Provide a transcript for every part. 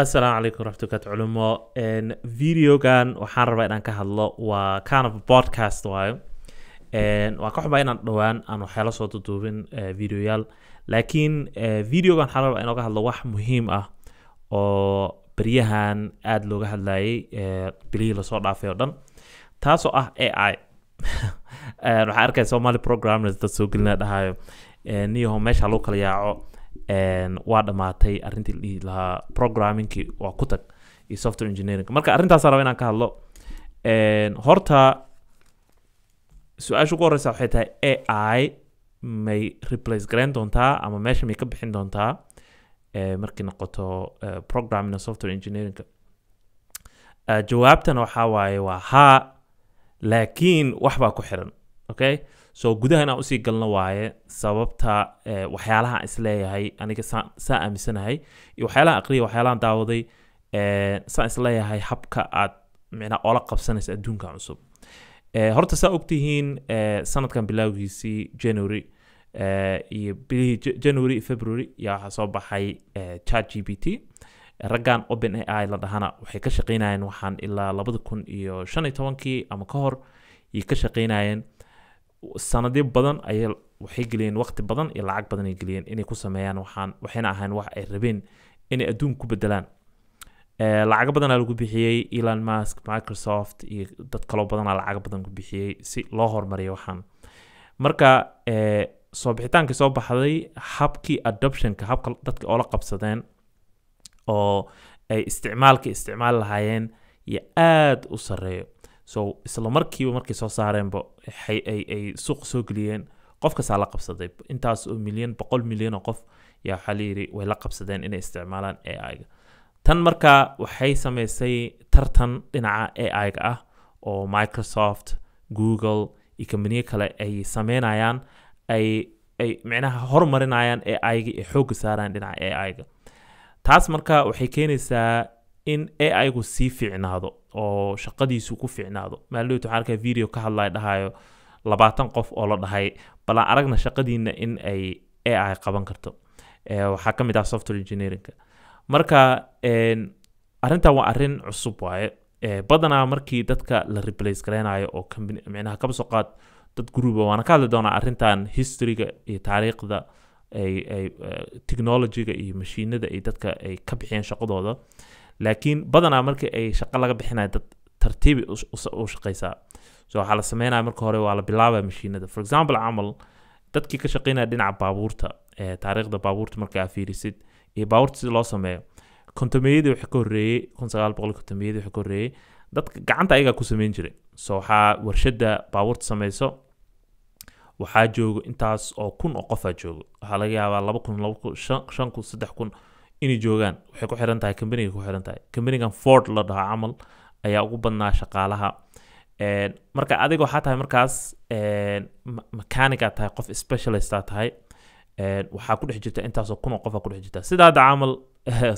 السلام عليكم ورحمة الله علماء ان فيديو كان waxaan rabaa inaan ka hadlo waa kind of a podcast waayo waa ka xubaa inaan dhawaan aan waxyaalo soo duubin videoyaal laakiin videogan waxaan rabaa inaan ka hadlo wax muhiim ah oo bariyahan aad looga hadlayay bilihii la soo dhaafay oo dhan taasoo ah AI waxaan arkay Somali programmers dad soo gelina dhahayo niyo meesha loo kala yaaco waa dhamaatay arrintii lahaa programmingki waa ku tag iyo software engineering marka arrintaas rabaa inaan ka hadlo horta su'aasha ugu horeysa waxay tahay AI may replace garan doontaa ama meesha may ka bixin doontaa markii noqoto programming software engineering jawaabtan waxa waaye waa ha laakiin wax baa ku xiran okay so gudaha inaan usii galno waaye sababta waxyaalaha isleeyahay aniga saa aaminsanahay iyo waxyaalaha aqriya waxyaalaha daawaday saa isleeyahay habka aad micna oola qabsanaysa adduunka cusub horta saa ogtihiin sanadkan bilowgiisii January iyo bilihii January February yaa waxaa soo baxay ChatGPT raggan OpenAI la dhahana waxay ka shaqeynayeen waxaan ilaa 2015 ama ka hor ka shaqeynayeen sanadyo badan ay waxay geliyeen waqti badan iyo lacag badan ay geliyeen inay ku sameeyaan waxayna ahayn wax ay rabeen inay adduunka ku bedelaan lacag badan lagu bixiyay Elon Musk Microsoft iyo dad kale badan lacag badan ku bixiyay si loo horumariyo waxaan marka soo bixitaankii soo baxday habkii adoptionka habka dadka oo la qabsadeen oo ay isticmaal lahaayeen iyo aad u sareeyo so isla markii soo saareenba ay suuq soo geliyeen qof kasta la qabsaday intaas oo milyan 100 milyan oo qof yaa xaliiri way la qabsadeen inay isticmaalaan AI tan marka waxay sameysay tartan dhinaca AI ah oo Microsoft Google iyo company kale ay sameynayaan ay macnaha horumarinayaan AI ee xoog saaraan dhinaca AI taas marka waxay keenaysaa in AI gu sii fiicnaado oo shaqadiisu ku fiicnaado maalintii waxaan arkay video ka hadlay dhahayo 20 qof oo la dhahay bal aragna shaqadiina in ay AI qaban karto waxa kamid ah software engineering marka arrinta waa arrin cusub waaye badanaa markii dadka la replace gareynayo oo company macnaha ka soo qaad dad group waana ka hadli doonaa arrintan historyga iyo taariikhda ay technologyga iyo mashiinada ay dadka ay ka bixiyeen shaqadooda laakiin badanaa markii ay shaqo laga bixinayo dad tartiib u shaqeysaa so waxa la sameeynaa marka hore waa la bilaabaa mashiinada for example amal dadkii ka shaqeynaya dhinaca baabuurta taariikhda baabuurta marka aad fiirisid iyo baabuurta sida loo sameeyo kontameeyada waxa ka horeeyay 1900 kontameeyada waxa ka horeeyay dadka gacanta ayaga ku sameyn jiray so waxa warshada baabuurta sameyso waxaa joogo intaas oo kun oo qof joogo waxa laga yaabaa 2000 inay joogaan waxay ku xiran tahay company ku xiran tahay company-gan Ford la dhaha amal ayaa ugu badnaa shaqaalaha marka adiga waxa tahay markaas mechanic tahay qof specialist tahay waxa ku dhex jirta intaas oo kun oo qof ku dhex jirta sida amal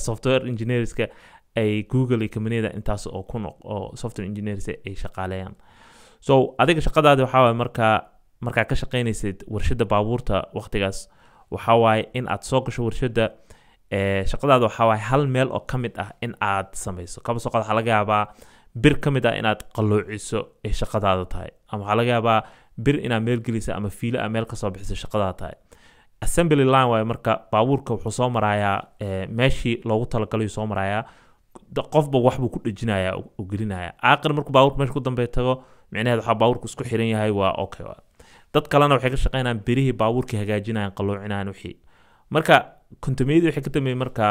software engineerska ay Google iyo company-da intaas oo kun oo software engineers ay shaqaaleeyaan so adiga shaqadaada waxa way marka ka shaqeynaysid warshada baabuurta waqtigaas waxa way in aad soo gasho warshada shaqadaada waxa way hal meel oo kamid ah in aad sameyso kaba soo qaad laga yaabaa bir kamid ah inaad qalloociso ee shaqadaada tahay ama waxa laga yaabaa bir inaad meel geliso ama fiilo aad meel ka soo bixiso shaqadaada tahay assembly line way marka baabuurka wuxuu soo marayaa meeshii loogu talagalay soo marayaa qofba wax buu ku dhijinayaa oo gelinaya aakhir markuu baabuurka meesha ku dambeeyo tago macnaheedu waxa baabuurku isku xiran yahay waa okay dad kalena waxay ka shaqeynayaan birihii baabuurka hagaajinayaan qaloocinayaan wixii marka kontameeyada waxay ka dambeeyay marka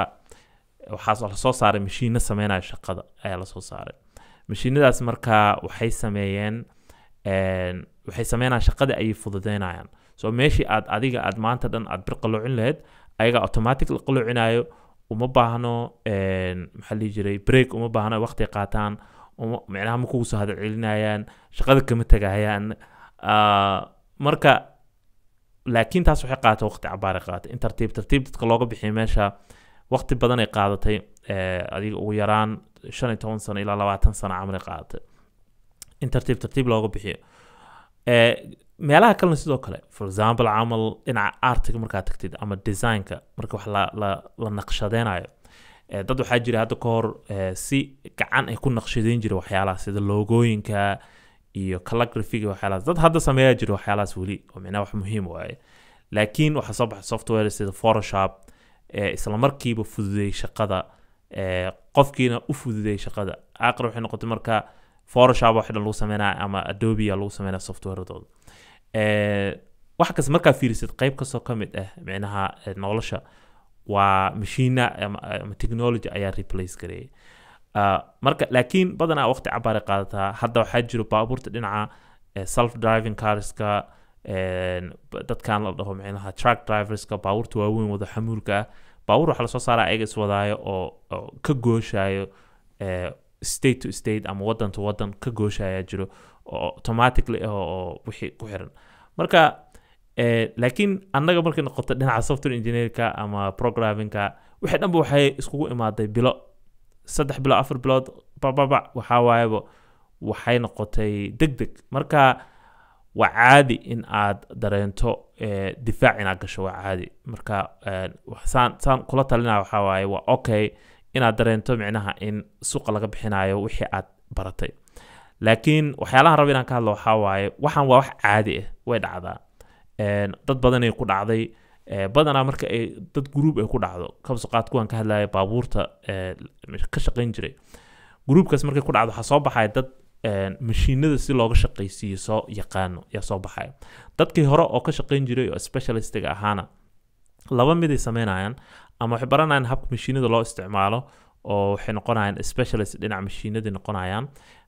waxaa la soo saaray mashiino sameynaya shaqada ayaa la soo saaray mashiinadaas marka waxay sameynayaan shaqada ay fududeynayaan so meeshii adiga maanta dhan aad bir qaloocin lahayd ayaga automatic la qaloocinayo uma baahno maxaa la jiray break uma baahno waqti qaataan macnaha ma kugu soo hadal celinayaan shaqada kama tagayaan marka laakiin taas waxay qaadatay waqti cabaar qaadatay in tartiib dadka looga bixiyo meesha waqti badan ay qaadatay adiga ugu yaraan 15 sano ilaa 20 sano camal qaadatay in tartiib looga bixiyo meelaha kalena sidoo kale for example amal dhinaca artiga markaa tagtid ama designka marka wax la naqshadeenayo dad waxaa jira hadda ka hor si gacan ay ku naqshadeyn jira waxyaalaha sida logooyinka iyo calligraphy waxyaalahaas dad hadda sameeyaa jira waxyaalahaas weli oo micnaha wax muhiim waaye laakiin waxaa soo baxay software sida Photoshop isla markiiba fududeeyay shaqada qofkiina u fududeeyay shaqada aakhir waxay noqotay marka Photoshop wax dhan lagu sameeyaa ama Adobe lagu sameeyaa software-dooda wax kas markaa fiirisid qayb kasoo ka mid ah micnaha nolosha waa machine ama technology ayaa replace gareeyay marka laakiin badanaa waqti cabaar qaadataa hadda waxaa jiro baabuurta dhinaca self driving carska dadkan la dhaho micnaha truck driverska baabuurta waaweyn wada xamuulka baabuur waxa la soo saaraa ayaga iswadaayo oo ka gooshayo state to state ama wadan to wadan ka gooshaya jiro oo automatically oo wixii ku xiran marka laakiin annaga markay noqoto dhinaca software engineerka ama programmingka wixii dhanba waxay iskugu imaaday bilo 3 bilo 4 bilood waxa waayaba waxay noqotay degdeg marka waa caadi in aad dareento difaac inaad gasho waa caadi marka saan kula talinaa waxa waaye waa okay inaad dareento micnaha in suuqa laga bixinayo wixii aad baratay laakiin waxyaalaha rab inaan ka hadlo waxa waaye waxaan waa wax caadi ah way dhacdaa dad badan ay ku dhacday badanaa marka ay dad group ay ku dhacdo kabso qaad kuwan ka hadlaya baabuurta ka shaqeyn jiray groupkaas markay ku dhacdo waxa soo baxay dad mashiinada si looga shaqeysiyo soo yaqaano ya soo baxay dadkii hore oo ka shaqeyn jiray oo specialistiga ahaana laba mid ay sameynayaan ama waxay baranayaan habka mashiinada loo isticmaalo oo waxay noqonayaan specialist dhinaca mashiinada noqonayaan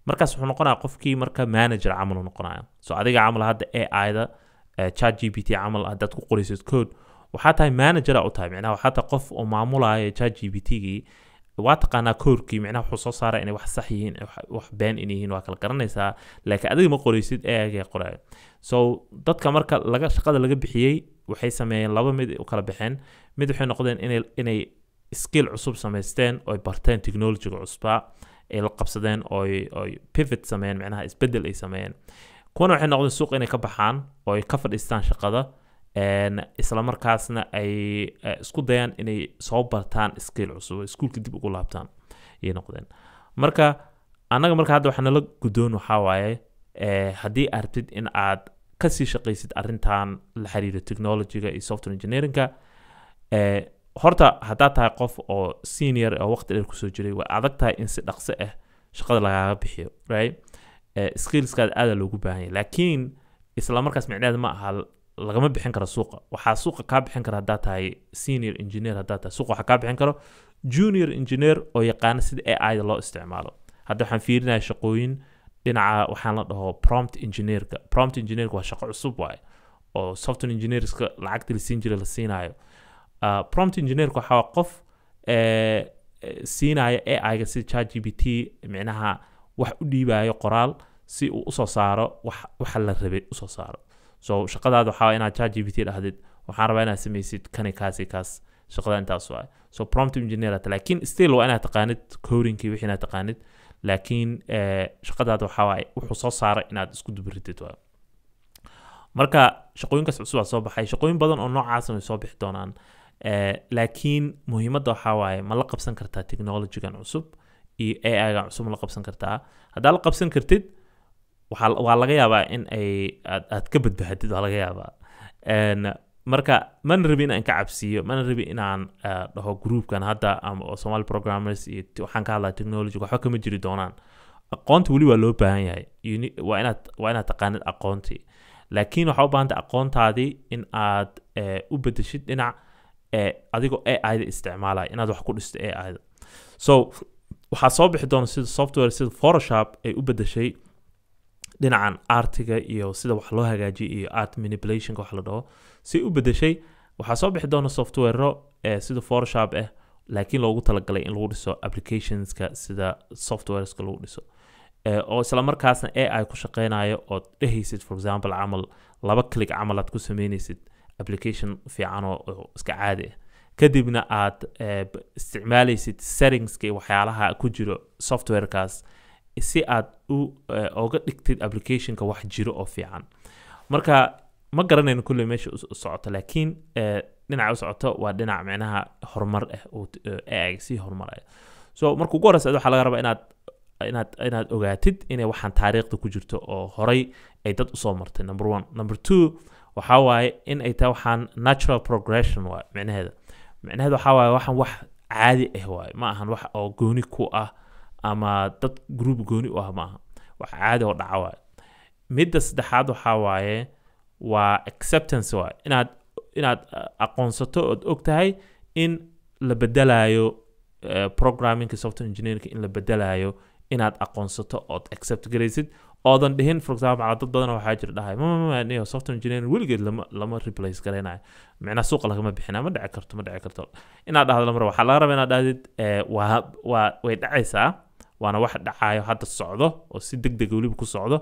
markaas wuxuu noqonayaa qofkii marka manager camal noqonaya so adiga camal hadda AI-da ChatGPT camal haddaad ku qoraysid code waxaa tahay manager u tahay micnaha waxaa tahay qof oo maamulaya ChatGPT-gii waa taqaanaa koodkii micnaha wuxuu soo saaray inay wax sax yihiin wax been in yihiin waa kala garanaysaa laakiin adiga ma qoraysid AI-ga qorayo so dadka marka shaqada laga bixiyay waxay sameeyeen laba mid u kala bixeen mid waxay noqdeen inay skill cusub samaysteen oo barteen technology-ga cusba ay la qabsadeen oo pivot sameeyeen micnaha isbedel ay sameeyeen kuwana waxay noqdeen suuq inay ka baxaan oo ay ka fadhiistaan shaqada isla markaasna ay isku dayaan inay soo bartaan skill cusub iskuulka dib ugu laabtaan ay noqdeen marka anaga marka hadda waxaan la gudoon waxa waaye haddii aad rabtid in aad ka sii shaqaysid arrintan la xiriira technology-ga iyo software engineering-ka horta haddaad tahay qof oo senior oo waqti dheer kusoo jiray waa adag tahay in si dhaqso ah shaqada lagaaga bixiyo right skillskaad aada loogu baahan yahay laakiin isla markaas micnaheed ma aha lagama bixin karo suuqa waxaa suuqa kaa bixin kara haddaad tahay senior engineer haddaad tahay suuqa waxaa kaa bixin karo junior engineer oo yaqaana sida AI-da loo isticmaalo hadda waxaan fiirinaya shaqooyin dhinaca waxaan la dhaho prompt engineerka waa shaqo cusub waaye oo software engineerska lacagta la siin jiray la siinayo prompt engineerka waxaa qof siinaya AI-ga sida ChatGPT micnaha wax u dhiibayo qoraal si uu usoo saaro waxa la rabay usoo saaro so shaqadaada waxaa inaad ChatGPT dhahdid waxaan rabaa inaad samaysid kaas shaqada intaas waay so prompt engineer laakiin still waa inaad taqaanid codingkii wixii inaad taqaanid laakiin shaqadaada waxaa waaye wuxuu soo saaray inaad isku dubaridid waay marka shaqooyinkaas cusub soo baxay shaqooyin badan oo noocaas ay soo bixi doonaan laakiin muhiimadda waxaa waaye ma la qabsan kartaa technology-gan cusub iyo AI-ga cusub la qabsan kartaa haddaa la qabsan kartid waa laga yaabaa in aad ka badbaadid waa laga yaabaa marka mana rabi inaan ka cabsiiyo mana rabi inaan dhaho groupkan hadda ama Somali programmers iyo waxaan ka hadlaa technology waxba kama jiri doonaan aqoonta weli waa loo baahan yahay waa inaad taqaanid aqoontii laakiin waxaa u baahantay aqoontaadii in aad u bedeshid dhinac adigoo AI-da isticmaalaya inaad wax ku dhisto AI-da so waxaa soo bixi doona sida software sida Photoshop ay u bedeshay dhinacan artiga iyo sida wax loo hagaajiyo iyo art manipulationka wax la dhaho si u bedeshay waxaa soo bixi doona software sida Photoshop laakiin loogu talagalay in lagu dhiso applicationska sida softwareska lagu dhiso oo isla markaasna AI ku shaqeynayo oo dhehaysid for example camal 2 click camal aad ku sameynaysid application fiican oo iska caadi ah kadibna aad isticmaalaysid settingska waxyaalaha ku jiro softwarekaas si aad uga dhigtid applicationka wax jiro oo fiican marka ma garanayno kulli meesha u socoto laakiin dhinaca u socoto waa dhinac micnaha horumar ah oo AI si horumaraya so markuu ugu horeysa waxa laga rabaa inaad ogaatid inay waxaan taariikhda ku jirto oo horay ay dad u soo martay number 1 number 2 waxa waaye in ay tahay waxaan natural progression waa micnaheeda waxa waaye waxaan wax caadi ah waaye ma ahan wax oo gooni ku ah ama dad group gooni u ah ma aha wax caadi oo dhaca waaye midda saddexaad waxa waaye waa acceptance waaye inaad aqoonsato oo ogtahay in la bedelayo programming software engineering in la bedelayo inaad aqoonsato oo accept garaysid oodan dhihin for example dad badan waxa jira dhahay ma software engineering weligeed lama replace gareynayo macna suuqa lagama bixina ma dhici karto inaad dhahdo lamar waxa laga rabaa inaad dhahdid way dhacaysaa waana wax dhacayo hadda socdo oo si degdeg waliba ku socdo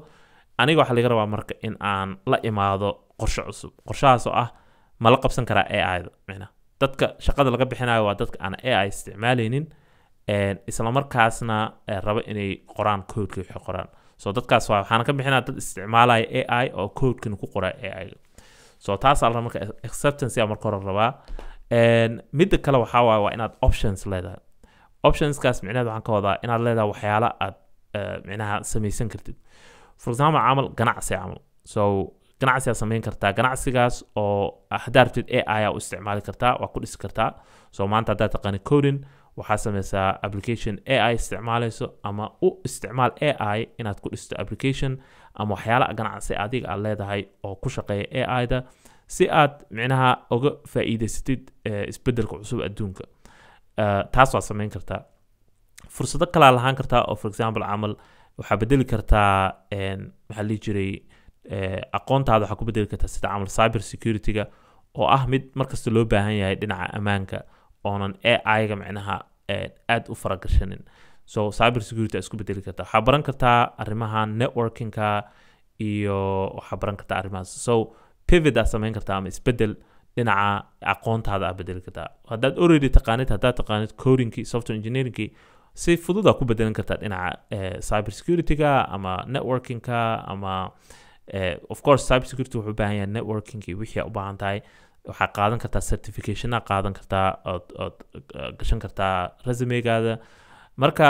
aniga waxa laga rabaa marka in aan la imaado qorshe cusub qorshahaas oo ah ma la qabsan karaa AI-da macna dadka shaqada laga bixinayo waa dadka aan AI isticmaalaynin isla markaasna raba inay qoraan code-ka wixii qoraan so dadkaas waxaan ka bixinaa dad isticmaalaya AI oo code-kan ku qora AI so taas ala marka acceptance ya marka hore rabaa midda kale waxa waa inaad options leedahay optionskaas micnaheedu waxaan ka wadaa inaad leedahay waxyaalo aad micnaha samaysan kartid for example camal ganacsi camal so ganacsi aad samayn kartaa ganacsigaas oo haddaad rabtid AI u isticmaali kartaa waa ku dhisi kartaa so maanta haddaad taqaani coding waxaa samaysaa application AI isticmaalayso ama u isticmaal AI inaad ku dhisto application ama waxyaala ganacsi adiga aad leedahay oo ku shaqeeya AI-da si aad micnaha uga faa'iidaysatid isbeddelka cusub adduunka taas waa samayn kartaa fursado kale lahaan kartaa oo for example camal waxaa bedeli kartaa maxaa la jiray aqoontaada waxaa ku bedeli kartaa sida camal cyber security-ga oo ah mid markasta loo baahan yahay dhinaca ammaanka oonan AI-ga micnaha aad u faragashanin so cyber security isku bedeli kartaa waxaa baran kartaa arrimaha networking-ka iyo waxaa baran kartaa arrimahaas so pivot aad samayn kartaa ama isbedel dhinaca aqoontaada aad bedeli kartaa haddaad already taqaanid coding-kii software engineering-kii si fudud aad ku bedelan kartaa dhinaca cyber security-ga ama networking-ka ama of course cyber security wuxuu u baahan yahay networking-kii wixii aad u baahan tahay waxaa qaadan kartaa certification qaadan kartaa ood gashan kartaa resume-gaada marka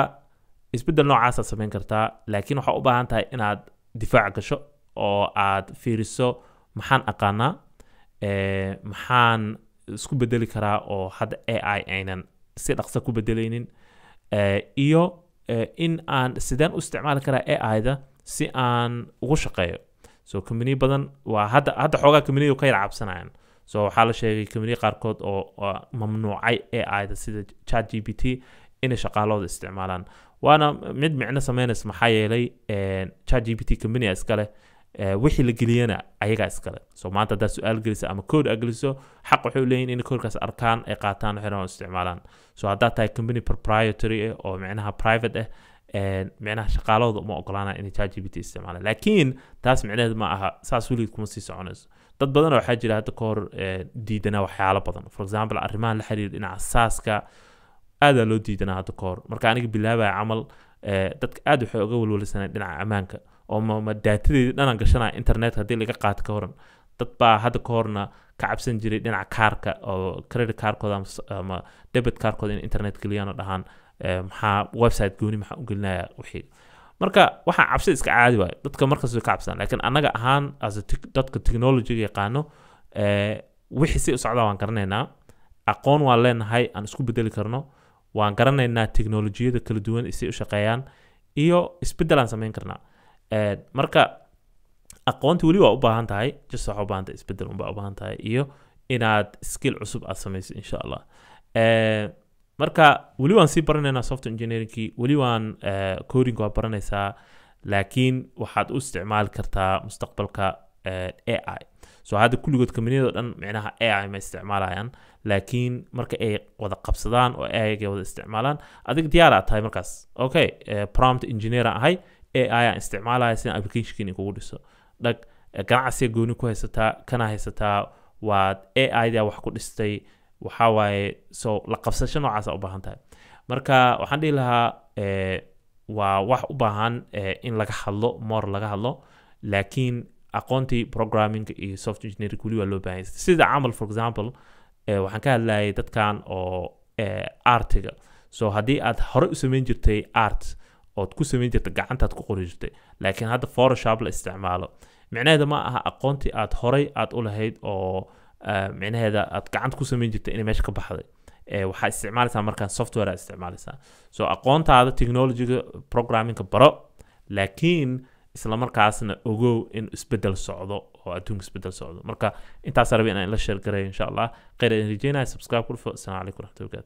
isbedel noocaas aad samayn kartaa laakiin waxaa u baahan tahay inaad difaac gasho oo aad fiiriso maxaan aqaanaa maxaan isku bedeli karaa oo hadda AI aynan si dhaqso ku bedelaynin iyo in aan sideen u isticmaali karaa AI-da si aan ugu shaqeeyo so company badan waa hadda xoogaa company ka yar cabsanayaan so waxaa la sheegay company qaarkood oo mamnuucay AI-da sida ChatGPT inay shaqaalooda isticmaalaan waana mid micno sameynaysa maxaa yeelay ChatGPT company iskale wixii la geliyana ayagaa iskale so maanta haddaad su-aal geliso ama code aad geliso xaq waxay u leeyihin inay codekaas arkaan ay qaataan waxay rabaan isticmaalaan so haddaad tahay company proprietary oo micnaha private micnaha shaqaalooda uma ogolaana inay ChatGPT isticmaalaan laakiin taas micnaheedu ma aha saas weligeed kuma sii soconayso dad badan waxaa jira hadda ka hor diidanaa waxyaalo badan for example arrimahan la xiriira dhinaca saaska aadaa loo diidanaa hadda ka hor marka aniga bilaabaya camal dadka aad waxay uga walwalisanay dhinaca ammaanka oo ma daatadeedii dhanan gashanaya internet haddii laga qaato ka horan dad baa hadda ka horna ka cabsan jiray dhinaca kaarka oo credit kaarkooda ama debit kaarkooda in internet geliyaan oo dhahaan maxaa website gooni maxaa u gelinaya wixii marka waxaa cabsi iska caadi waayo dadka markaas way ka cabsan laakiin annaga ahaan dadka technology yaqaano wixii si u socdaa waan garanaynaa aqoon waan leenahay aan isku bedeli karno waan garanaynaa teknolojiyada kala duwan si u shaqeeyaan iyo isbedel aan samayn karnaa marka aqoonti weli waa u baahan tahay just waxaa u baahan tahay isbedel unbaa u baahan tahay iyo inaad skill cusub aad samayso insha allah marka weli waan sii baranaynaa software engineeringkii weli waan coding waa baranaysaa laakiin waxaad u isticmaali kartaa mustaqbalka AI so hadda kulligood community dhan micnaha AI ma isticmaalayaan laakiin marka ay wada qabsadaan oo AI ga wada isticmaalaan adig diyaar aad tahay markaas okay prompt engineer ahay AI aan isticmaalaya si application kugu dhiso dhag ganacsiga gooni ku haysataa kana haysataa waad AI da wax ku dhistay waxa waaye so la qabsasho noocaas u baahan tahay marka waxaan dhihi lahaa waa wax u baahan in laga hadlo more laga hadlo laakiin aqoontii programming iyo software engineering wali waa loo baahan yahay sida camal for example waxaan ka hadlayay dadkan oo artiga so haddii aad horey u samayn jirtay art ood ku samayn jirtay gacantaad ku qori jirtay laakiin hadda photoshop la isticmaalo micnaheeda ma aha aqoontii aad horey aad u lahayd oo micnaheeda aad gacanta ku samayn jirtay inay meesha ka baxday waxaa isticmaalaysaa markaan software aad isticmaalaysaa so aqoontaada technologyga programmingka baro laakiin isla markaasna ogow in isbedel socdo oo adduunka isbedel socdo marka intaas rabay inaan la share gareeyo insha Allah khayr aan rajeynaa subscribe ku dhufo. Assalaamu calaykum warahmatullahi wabarakatuh.